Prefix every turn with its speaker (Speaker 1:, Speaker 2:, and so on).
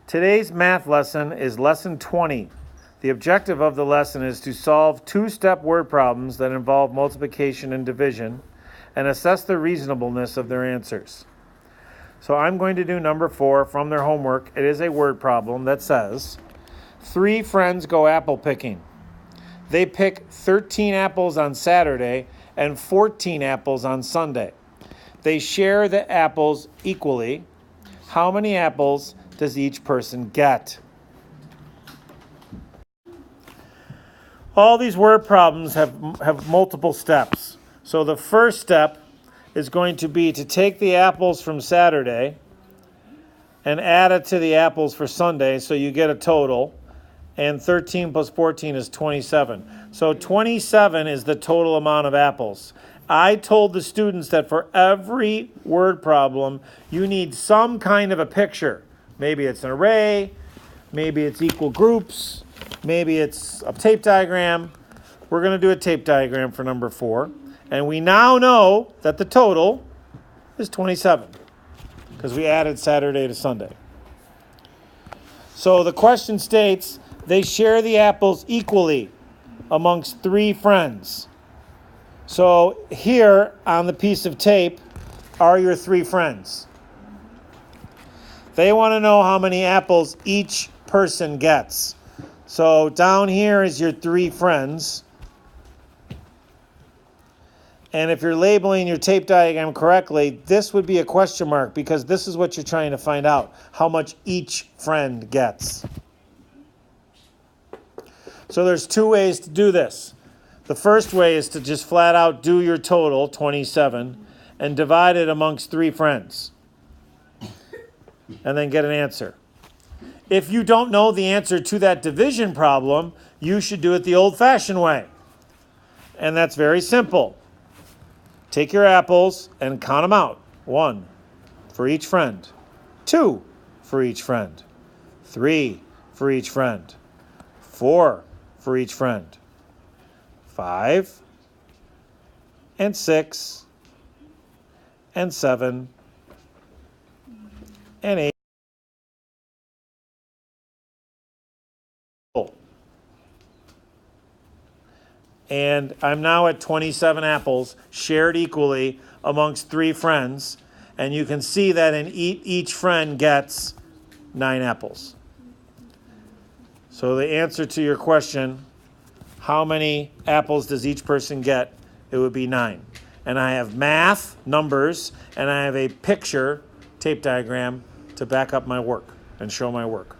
Speaker 1: Today's math lesson is lesson 20. The objective of the lesson is to solve two-step word problems that involve multiplication and division and assess the reasonableness of their answers. So I'm going to do number 4 from their homework. It is a word problem that says, 3 friends go apple picking. They pick 13 apples on Saturday and 14 apples on Sunday. They share the apples equally. How many apples does each person get? All these word problems have multiple steps. So the first step is going to be to take the apples from Saturday and add it to the apples for Sunday, so you get a total. And 13 plus 14 is 27. So 27 is the total amount of apples. I told the students that for every word problem, you need some kind of a picture. Maybe it's an array, maybe it's equal groups, maybe it's a tape diagram. We're going to do a tape diagram for number 4. And we now know that the total is 27 because we added Saturday to Sunday. So the question states, they share the apples equally amongst 3 friends. So here on the piece of tape are your 3 friends. They want to know how many apples each person gets. So down here is your 3 friends. And if you're labeling your tape diagram correctly, this would be a question mark because this is what you're trying to find out, how much each friend gets. So there's 2 ways to do this. The first way is to just flat out do your total, 27, and divide it amongst 3 friends. And then get an answer. If you don't know the answer to that division problem, you should do it the old-fashioned way. And that's very simple. Take your apples and count them out. 1 for each friend. 2 for each friend. 3 for each friend. 4 for each friend. 5 and 6 and 7 and 8. And I'm now at 27 apples shared equally amongst 3 friends. And you can see that in each friend gets 9 apples. So the answer to your question, how many apples does each person get? It would be 9. And I have math, numbers, and I have a picture, tape diagram, to back up my work and show my work.